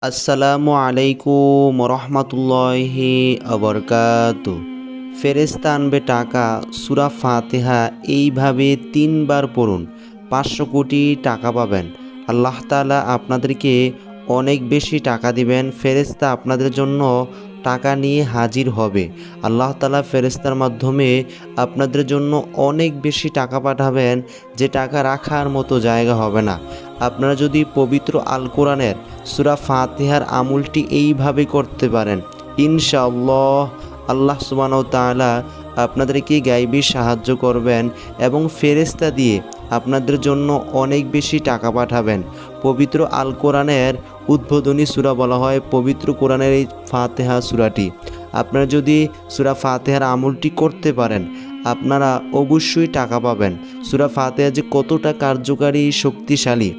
আসসালামু আলাইকুম রহমতুল্লাহি আবরকাতু। ফেরেশতা আনবে টাকা সূরা ফাতিহা এইভাবে 3 বার পড়ুন, 500 কোটি টাকা পাবেন। আল্লাহ তাআলা আপনাদেরকে অনেক বেশি টাকা দিবেন। ফেরেশতা আপনাদের জন্য টাকা নিয়ে হাজির হবে। আল্লাহ তাআলা ফেরেশতার মাধ্যমে আপনাদের জন্য অনেক বেশি টাকা পাঠাবেন, যে টাকা রাখার মতো জায়গা হবে না। আপনারা যদি পবিত্র আল কোরআনের সূরা ফাতিহার আমলটি এইভাবে করতে পারেন, ইনশাআল্লাহ আল্লাহ সুবহানাহু ওয়া তাআলা আপনাদেরকে গায়বী সাহায্য করবেন এবং ফেরেশতা দিয়ে আপনাদের জন্য অনেক বেশি টাকা পাঠাবেন। পবিত্র আল কোরআনের উদ্বোধনী সূরা বলা হয় পবিত্র কোরআনের এই ফাতিহা সূরাটি। আপনারা যদি সূরা ফাতিহার আমলটি করতে পারেন, আপনারা অবশ্যই টাকা পাবেন। সূরা ফাতিহা যে কতটা কার্যকারী শক্তিশালী,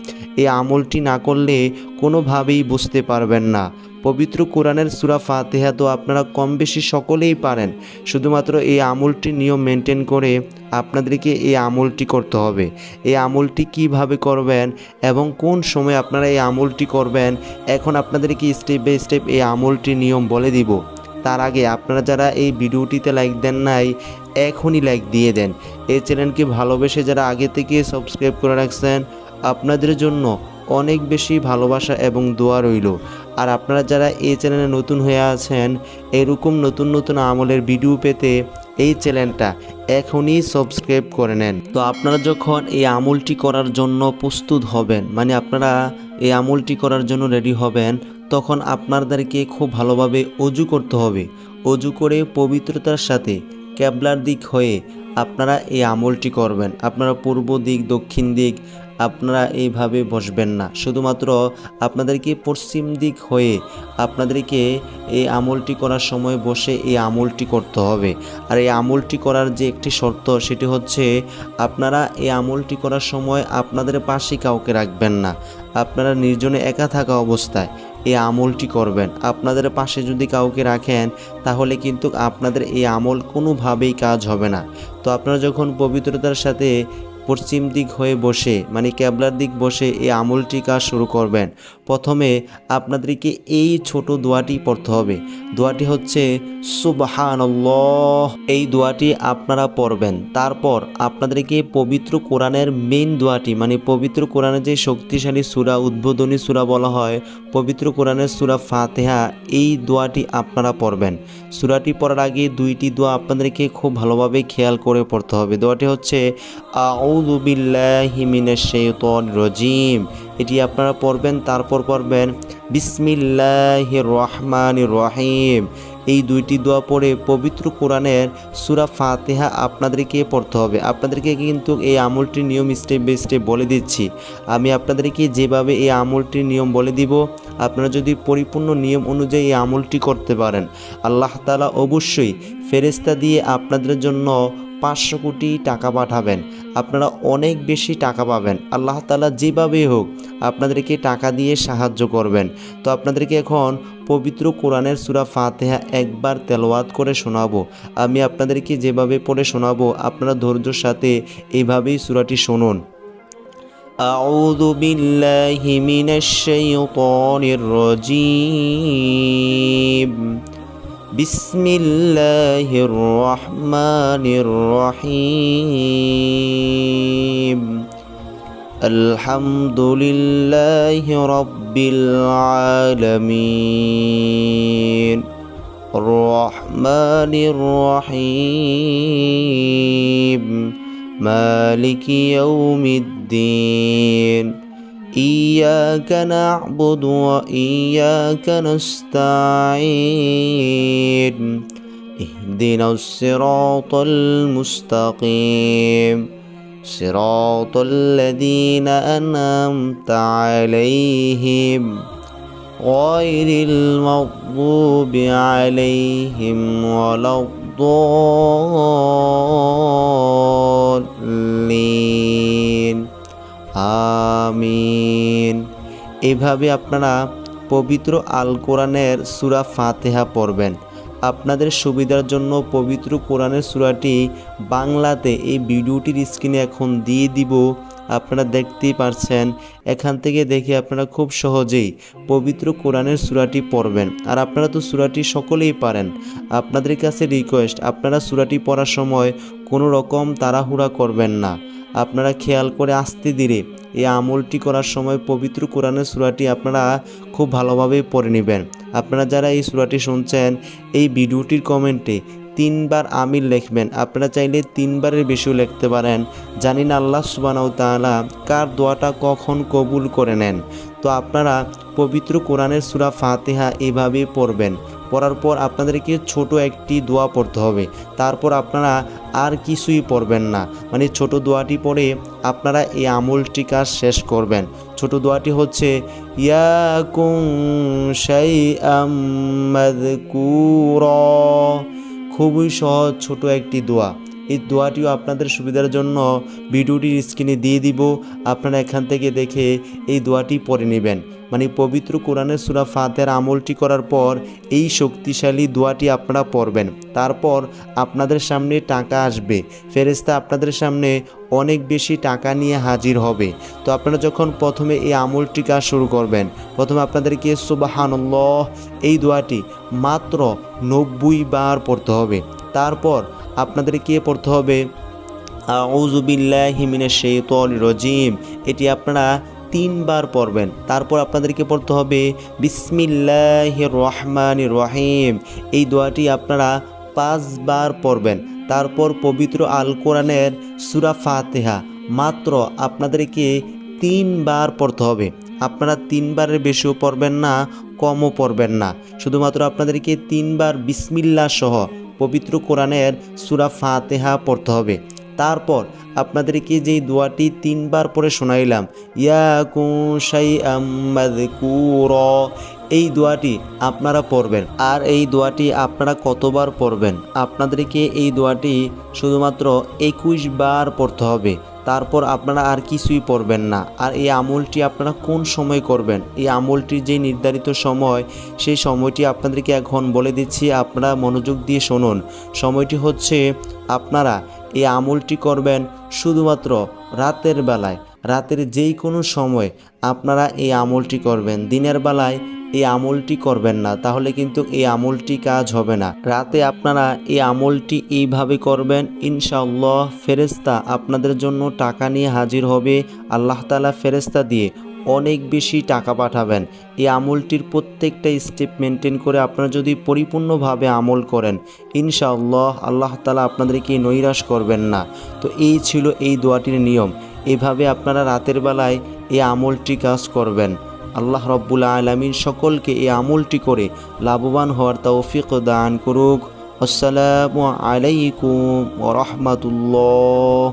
এই আমলটি না করলে কোনোভাবেই বুঝতে পারবেন না। পবিত্র কোরআনের সূরা ফাতিহা তো আপনারা কম বেশি সকলেই পারেন, শুধুমাত্র এই আমলটি নিয়ম মেনটেন করে আপনাদেরকে এই আমলটি করতে হবে। এই আমলটি কিভাবে করবেন এবং কোন সময় আপনারা এই আমলটি করবেন, এখন আপনাদেরকে স্টেপ বাই স্টেপ এই আমলটি নিয়ম বলে দিব। তার আগে আপনারা যারা এই ভিডিওটিতে লাইক দেন নাই, এখনই লাইক দিয়ে দেন। এই চ্যানেলকে ভালোবেসে যারা আগে থেকে সাবস্ক্রাইব করে রাখছেন, আপনাদের জন্য অনেক বেশি ভালোবাসা এবং দোয়া রইল। আর আপনারা যারা এই চ্যানেলে নতুন হয়ে আছেন, এরকম নতুন নতুন আমলের ভিডিও পেতে এই চ্যানেলটা এখনই সাবস্ক্রাইব করে নেন। তো আপনারা যখন এই আমলটি করার জন্য প্রস্তুত হবেন, মানে আপনারা এই আমলটি করার জন্য রেডি হবেন, তখন আপনাদেরকে খুব ভালোভাবে অজু করতে হবে। অজু করে পবিত্রতার সাথে ক্যাবলার দিক হয়ে আপনারা এই আমলটি করবেন। আপনারা পূর্ব দিক দক্ষিণ দিক আপনারা এইভাবে বসবেন না, শুধুমাত্র আপনাদেরকে পশ্চিম দিক হয়ে আপনাদেরকে এই আমলটি করার সময় বসে এই আমলটি করতে হবে। আর এই আমলটি করার যে একটি শর্ত, সেটি হচ্ছে আপনারা এই আমলটি করার সময় আপনাদের পাশে কাউকে রাখবেন না। আপনারা নির্জনে একা থাকা অবস্থায় এই আমলটি করবেন। আপনাদের পাশে যদি কাউকে রাখেন, তাহলে কিন্তু আপনাদের এই আমল কোনোভাবেই কাজ হবে না। তো আপনারা যখন পবিত্রতার সাথে পশ্চিম দিক হয়ে বসে, মানে ক্যাবলার দিক বসে এই আমলটি কাজ শুরু করবেন, প্রথমে আপনাদেরকে এই ছোট দোয়াটি পড়তে হবে। দোয়াটি হচ্ছে সুবহানাল্লাহ। এই দোয়াটি আপনারা পড়বেন। তারপর আপনাদেরকে পবিত্র কোরআনের মেইন দোয়াটি, মানে পবিত্র কোরআনের যে শক্তিশালী সূরা, উদ্বোধনী সূরা বলা হয় পবিত্র কোরআনের সূরা ফাতিহা, এই দোয়াটি আপনারা পড়বেন। সূরাটি পড়ার আগে দুইটি দোয়া আপনাদেরকে খুব ভালোভাবে খেয়াল করে পড়তে হবে। দোয়াটি হচ্ছে আউযু বিল্লাহি মিনাশ শাইতানির রাজিম, এটি আপনারা পড়বেন। তারপর পড়বেন বিসমিল্লাহির রহমানির রহিম। এই দুইটি দোয়া পড়ে পবিত্র কোরআনের সূরা ফাতিহা আপনাদেরকে পড়তে হবে। আপনাদেরকে কিন্তু এই আমলটির নিয়ম স্টেপ বাই স্টেপ বলে দিচ্ছি। আমি আপনাদেরকে যেভাবে এই আমলটির নিয়ম বলে দিব, আপনারা যদি পরিপূর্ণ নিয়ম অনুযায়ী এই আমলটি করতে পারেন, আল্লাহ তাআলা অবশ্যই ফেরেশতা দিয়ে আপনাদের জন্য 500 কোটি টাকা পাঠাবেন। আপনারা অনেক বেশি টাকা পাবেন। আল্লাহ তাআলা যেভাবেই হোক আপনাদেরকে টাকা দিয়ে সাহায্য করবেন। তো আপনাদেরকে এখন পবিত্র কোরআনের সূরা ফাতিহা একবার তেলাওয়াত করে শোনাবো। আমি আপনাদেরকে যেভাবে পড়ে শোনাবো, আপনারা ধৈর্যের সাথে এইভাবেই সূরাটি শুনুন। আউযু বিল্লাহি মিনাশ শাইতানির রাজিম। বিসমিল্লাহির রহমানির রহিম। আলহামদুলিল্লাহি রাব্বিল আলামিন। রহমানির রহিম। মালিকি ইয়াউমিদ্দিন। ইয়্যাকা না'বুদু ওয়া ইয়্যাকা নাস্তাঈন। ইহদিনাস সিরাতাল মুস্তাকিম। সিরাতাল্লাযীনা আন'আমতা আলাইহিম গায়রিল মাগদুবি আলাইহিম ওয়ালাদ-দাল্লিন। আমিন। এভাবে আপনারা পবিত্র আল কোরআনের সূরা ফাতিহা পড়বেন। আপনাদের সুবিধার জন্য পবিত্র কোরআনের সূরাটি বাংলাতে এই ভিডিওটির স্ক্রিনে এখন দিয়ে দিব। আপনারা দেখতেই পারছেন। এখান থেকে দেখে আপনারা খুব সহজেই পবিত্র কোরআনের সূরাটি পড়বেন। আর আপনারা তো সূরাটি সকলেই পারেন। আপনাদের কাছে রিকোয়েস্ট, আপনারা সূরাটি পড়ার সময় কোনো রকম তাড়াহুড়া করবেন না। আপনারা খেয়াল করে আস্তে ধীরে এই আমলটি করার সময় পবিত্র কোরআনের সূরাটি আপনারা খুব ভালোভাবে পড়ে নেবেন। আপনারা যারা এই সূরাটি শুনছেন, এই ভিডিওটির কমেন্টে 3 বার আমিন লিখবেন। আপনারা চাইলে 3 বারের বেশিও লিখতে পারেন। জানি না আল্লাহ সুবহানাহু ওয়া তাআলা কার দোয়াটা কখন কবুল করে নেন। তো আপনারা পবিত্র কোরআনের সূরা ফাতিহা এভাবে পড়বেন। পড়ার পর আপনাদেরকে ছোট একটি দোয়া পড়তে হবে। তারপর আপনারা আর কিছুই পড়বেন না, মানে ছোট দোয়াটি পড়ে আপনারা এই আমলটি কাজ শেষ করবেন। ছোট দোয়াটি হচ্ছে ইয়াকুম শাইআম মাযকুরা। খুবই সহজ ছোট একটি দোয়া। এই দোয়াটিও আপনাদের সুবিধার জন্য ভিডিওটির স্ক্রিনে দিয়ে দিব। আপনারা এখান থেকে দেখে এই দোয়াটি পড়ে নেবেন। মানে পবিত্র কোরআনের সূরা ফাতিহার আমলটি করার পর এই শক্তিশালী দোয়াটি আপনারা পড়বেন। তারপর আপনাদের সামনে টাকা আসবে, ফেরেশতা আপনাদের সামনে অনেক বেশি টাকা নিয়ে হাজির হবে। তো আপনারা যখন প্রথমে এই আমলটি কাজ শুরু করবেন, প্রথমে আপনাদেরকে সুবহানাল্লাহ এই দোয়াটি মাত্র 90 বার পড়তে হবে। তারপর আপনাদেরকে পড়তে হবে আউযু বিল্লাহি মিনাশ শাইতানির রাজিম, এটি আপনারা 3 বার পড়বেন। তারপর আপনাদেরকে পড়তে হবে বিসমিল্লাহির রহমানির রহিম, এই দোয়াটি আপনারা 5 বার পড়বেন। তারপর পবিত্র আল কোরআনের সূরা ফাতিহা মাত্র আপনাদেরকে 3 বার পড়তে হবে। আপনারা 3 বারের বেশিও পড়বেন না, কমও পড়বেন না। শুধুমাত্র আপনাদেরকে 3 বার বিসমিল্লাহ সহ পবিত্র কোরআনের সূরা ফাতিহা পড়তে হবে। তারপর আপনাদেরকে যেই দোয়াটি 3 বার পরে শোনাইলাম, ইয়াকুম শাইআম মাযকুরা, এই দোয়াটি আপনারা পড়বেন। আর এই দোয়াটি আপনারা কতবার পড়বেন? আপনাদেরকে এই দোয়াটি শুধুমাত্র 21 বার পড়তে হবে। তারপর আপনারা আর কিছুই পড়বেন না। আর এই আমলটি আপনারা কোন সময় করবেন? এই আমলটির যে নির্ধারিত সময়, সেই সময়টি আপনাদেরকে এখন বলে দিচ্ছি, আপনারা মনোযোগ দিয়ে শুনুন। সময়টি হচ্ছে, আপনারা এই আমলটি করবেন শুধুমাত্র রাতের বেলায়। রাতের যেই কোনো সময় আপনারা এই আমলটি করবেন। দিনের বেলায় এই আমলটি করবেন না, তাহলে কিন্তু এই আমলটি কাজ হবে না। রাতে আপনারা এই আমলটি এইভাবে করবেন, ইনশাআল্লাহ ফেরেশতা আপনাদের জন্য টাকা নিয়ে হাজির হবে। আল্লাহ তাআলা ফেরেশতা দিয়ে অনেক বেশি টাকা পাঠাবেন। এই আমলটির প্রত্যেকটা স্টেপ মেনটেন করে আপনারা যদি পরিপূর্ণভাবে আমল করেন, ইনশাআল্লাহ আল্লাহ তাআলা আপনাদেরকে নৈরাশ করবেন না। তো এই ছিল এই দোয়াটির নিয়ম। এভাবে আপনারা রাতের বেলায় এই আমলটি কাজ করবেন। আল্লাহ রাব্বুল আলামিন সকলকে এই আমলটি করে লাভবান হওয়ার তৌফিক দান করুক। আসসালামু আলাইকুম ওয়া রাহমাতুল্লাহ।